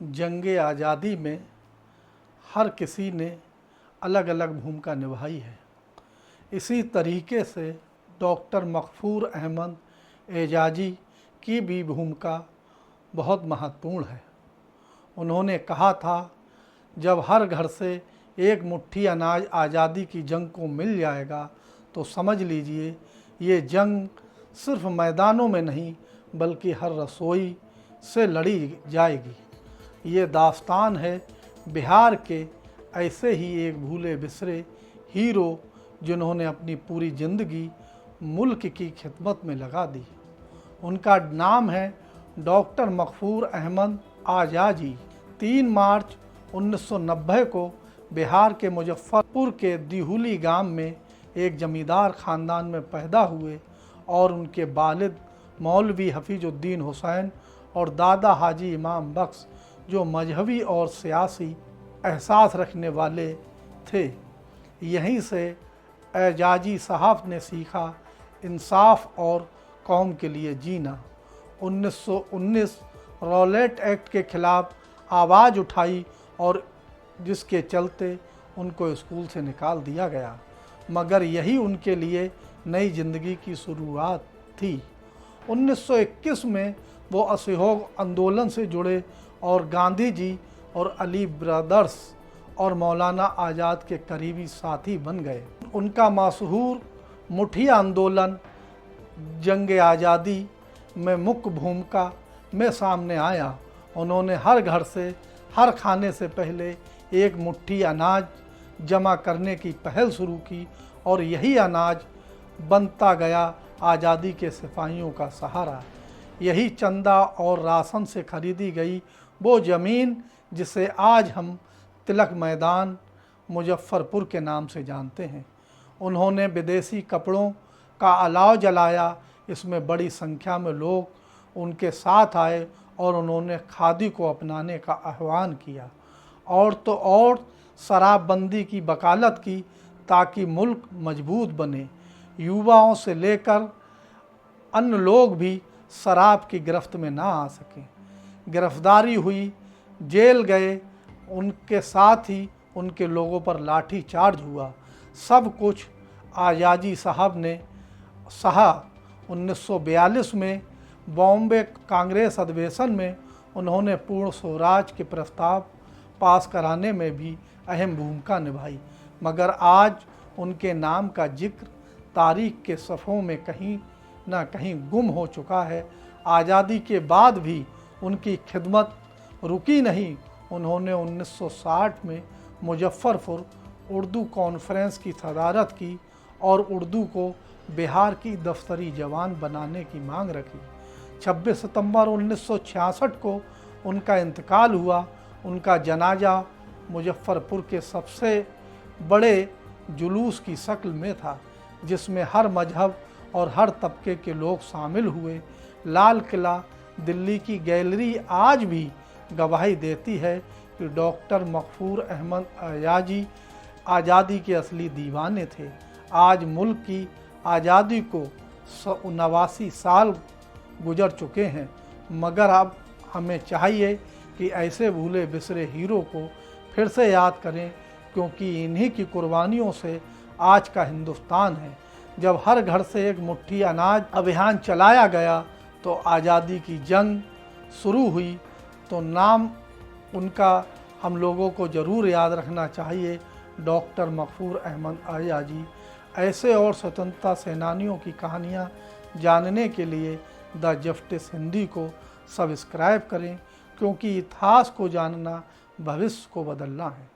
जंग आज़ादी में हर किसी ने अलग अलग भूमिका निभाई है। इसी तरीके से डॉक्टर मग़फ़ूर अहमद एजाज़ी की भी भूमिका बहुत महत्वपूर्ण है। उन्होंने कहा था, जब हर घर से एक मुट्ठी अनाज आज़ादी की जंग को मिल जाएगा तो समझ लीजिए ये जंग सिर्फ मैदानों में नहीं बल्कि हर रसोई से लड़ी जाएगी। ये दास्तान है बिहार के ऐसे ही एक भूले बिसरे हीरो जिन्होंने अपनी पूरी ज़िंदगी मुल्क की खिदमत में लगा दी। उनका नाम है डॉक्टर मग़फ़ूर अहमद एजाज़ी। 3 मार्च 1990 को बिहार के मुजफ्फरपुर के दिहुली गांव में एक जमींदार ख़ानदान में पैदा हुए और उनके वालिद मौलवी हफ़ीज़ुद्दीन हुसैन और दादा हाजी इमाम बख्श जो मजहबी और सियासी एहसास रखने वाले थे। यहीं से एजाज़ी साहब ने सीखा इंसाफ और कौम के लिए जीना। 1919 रॉलेट एक्ट के ख़िलाफ़ आवाज़ उठाई और जिसके चलते उनको स्कूल से निकाल दिया गया, मगर यही उनके लिए नई ज़िंदगी की शुरुआत थी। 1921 में वो असहयोग आंदोलन से जुड़े और गांधी जी और अली ब्रदर्स और मौलाना आज़ाद के करीबी साथी बन गए। उनका मशहूर मुट्ठी आंदोलन जंग आज़ादी में मुख्य भूमिका में सामने आया। उन्होंने हर घर से हर खाने से पहले एक मुट्ठी अनाज जमा करने की पहल शुरू की और यही अनाज बनता गया आज़ादी के सिपाहियों का सहारा। यही चंदा और राशन से खरीदी गई वो ज़मीन जिसे आज हम तिलक मैदान मुजफ्फरपुर के नाम से जानते हैं। उन्होंने विदेशी कपड़ों का अलाव जलाया। इसमें बड़ी संख्या में लोग उनके साथ आए और उन्होंने खादी को अपनाने का आह्वान किया और तो और शराबबंदी की वकालत की ताकि मुल्क मजबूत बने। युवाओं से लेकर अन्य लोग भी शराब की गिरफ्त में ना आ सकें। गिरफ्तारी हुई, जेल गए, उनके साथ ही उनके लोगों पर लाठी चार्ज हुआ। सब कुछ एजाज़ी साहब ने सहा। 1942 में बॉम्बे कांग्रेस अधिवेशन में उन्होंने पूर्ण स्वराज के प्रस्ताव पास कराने में भी अहम भूमिका निभाई, मगर आज उनके नाम का जिक्र तारीख के सफ़ों में कहीं ना कहीं गुम हो चुका है। आज़ादी के बाद भी उनकी खिदमत रुकी नहीं। उन्होंने 1960 में मुजफ्फरपुर उर्दू कॉन्फ्रेंस की सदारत की और उर्दू को बिहार की दफ्तरी ज़बान बनाने की मांग रखी। 26 सितंबर 1966 को उनका इंतकाल हुआ। उनका जनाजा मुजफ्फरपुर के सबसे बड़े जुलूस की शक्ल में था, जिसमें हर मजहब और हर तबके के लोग शामिल हुए। लाल किला दिल्ली की गैलरी आज भी गवाही देती है कि डॉक्टर मग़फ़ूर अहमद एजाज़ी आज़ादी के असली दीवाने थे। आज मुल्क की आज़ादी को 89 साल गुजर चुके हैं, मगर अब हमें चाहिए कि ऐसे भूले बिसरे हीरो को फिर से याद करें, क्योंकि इन्हीं की कुर्बानियों से आज का हिंदुस्तान है। जब हर घर से एक मुट्ठी अनाज अभियान चलाया गया तो आज़ादी की जंग शुरू हुई, तो नाम उनका हम लोगों को ज़रूर याद रखना चाहिए, डॉक्टर मग़फ़ूर अहमद एजाज़ी। ऐसे और स्वतंत्रता सेनानियों की कहानियाँ जानने के लिए द जस्टिस हिंदी को सब्सक्राइब करें, क्योंकि इतिहास को जानना भविष्य को बदलना है।